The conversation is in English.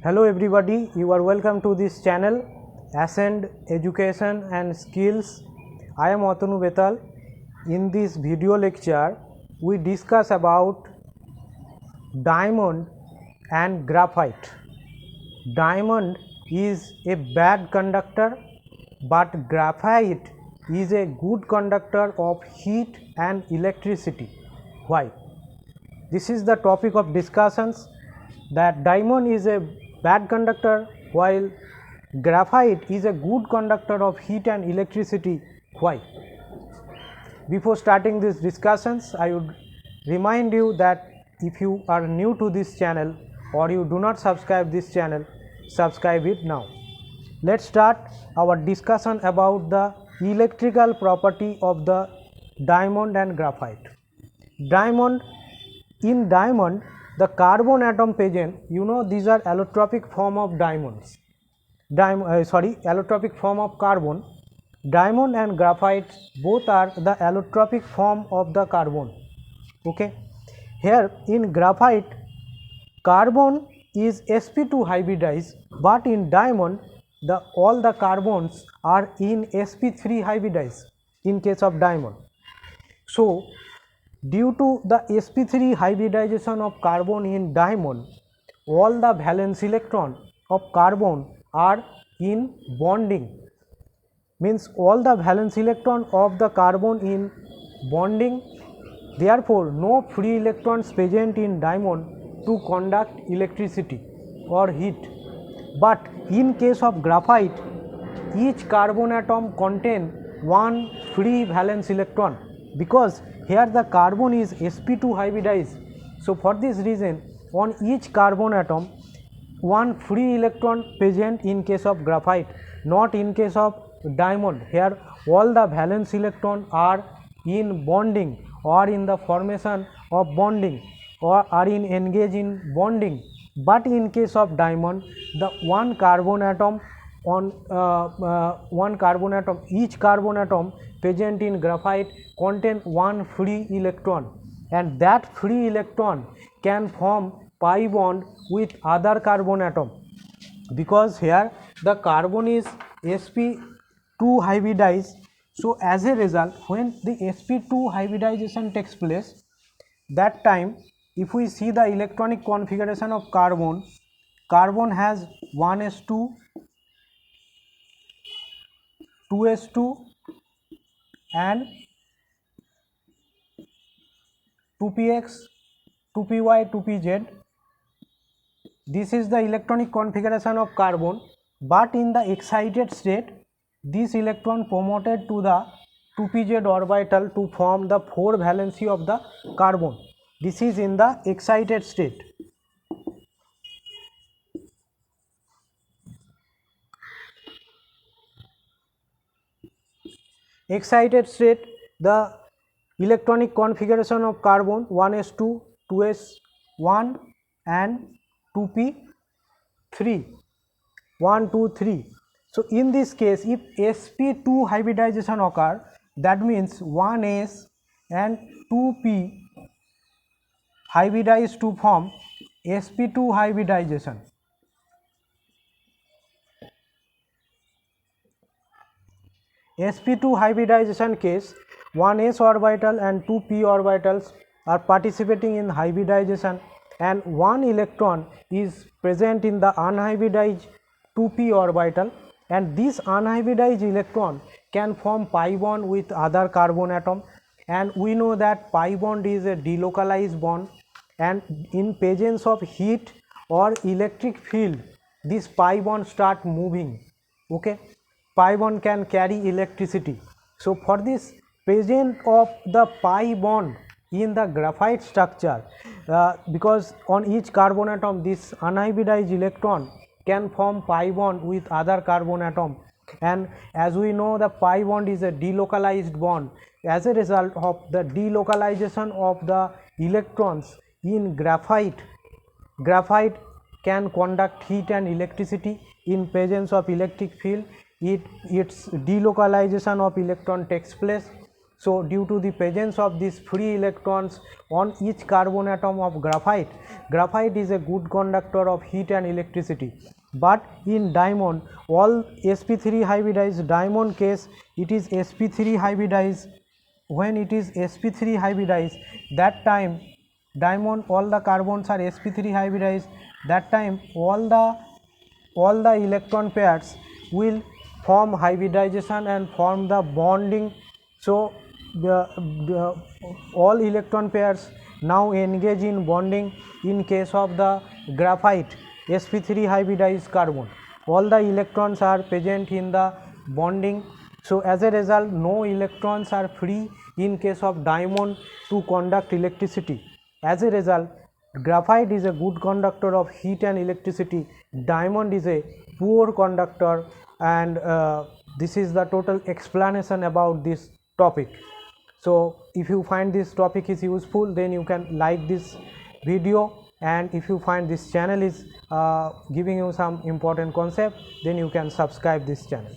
Hello everybody, you are welcome to this channel Ascend Education and Skills. I am Atanu Betal. In this video lecture, we discuss about diamond and graphite. Diamond is a bad conductor, but graphite is a good conductor of heat and electricity. Why? This is the topic of discussions, that diamond is a bad conductor while graphite is a good conductor of heat and electricity. Why? Before starting these discussions, I would remind you that if you are new to this channel or you do not subscribe this channel, subscribe it now. Let's start our discussion about the electrical property of the diamond and graphite. In diamond, the carbon atom present, these are allotropic form of diamonds. Allotropic form of carbon. Diamond and graphite both are the allotropic form of the carbon. Okay. Here in graphite, carbon is sp2 hybridized, but in diamond, all the carbons are in sp3 hybridized in case of diamond. So, due to the sp3 hybridization of carbon in diamond, all the valence electron of carbon are in bonding, means all the valence electron of the carbon in bonding, therefore no free electrons present in diamond to conduct electricity or heat. But in case of graphite, each carbon atom contain one free valence electron, because here the carbon is sp2 hybridized. So for this reason, on each carbon atom one free electron present in case of graphite, not in case of diamond. Here all the valence electron are in bonding or in the formation of bonding or are engaged in bonding. But in case of diamond, the one carbon atom each carbon atom present in graphite contain one free electron, and that free electron can form pi bond with other carbon atom, because here the carbon is sp2 hybridized. So as a result, when the sp2 hybridization takes place, that time if we see the electronic configuration of carbon, carbon has 1s2, 2s2 and 2px, 2py, 2pz. This is the electronic configuration of carbon, but in the excited state, this electron promoted to the 2pz orbital to form the 4 valency of the carbon. This is in the excited state. Excited state, the electronic configuration of carbon 1s2, 2s1 and 2p3, 1, 2, 3. So in this case, if sp2 hybridization occur, that means 1s and 2p hybridized to form sp2 hybridization. sp2 hybridization case, 1s orbital and 2p orbitals are participating in hybridization, and one electron is present in the unhybridized 2p orbital, and this unhybridized electron can form pi bond with other carbon atom, and we know that pi bond is a delocalized bond, and in presence of heat or electric field, this pi bond start moving. Okay, pi bond can carry electricity. So for this presence of the pi bond in the graphite structure, because on each carbon atom this unhybridized electron can form pi bond with other carbon atom, and as we know, the pi bond is a delocalized bond. As a result of the delocalization of the electrons in graphite, graphite can conduct heat and electricity in presence of electric field. Its delocalization of electron takes place, So due to the presence of these free electrons on each carbon atom of graphite, graphite is a good conductor of heat and electricity. But in diamond, all sp3 hybridized diamond case, it is sp3 hybridized. When it is sp3 hybridized, that time diamond, all the carbons are sp3 hybridized, that time all the electron pairs will form hybridization and form the bonding. So all electron pairs now engage in bonding. In case of the graphite sp3 hybridized carbon, all the electrons are present in the bonding. So as a result, no electrons are free in case of diamond to conduct electricity. As a result, graphite is a good conductor of heat and electricity, diamond is a poor conductor, and this is the total explanation about this topic. So if you find this topic is useful, then you can like this video, and if you find this channel is giving you some important concept, then you can subscribe this channel.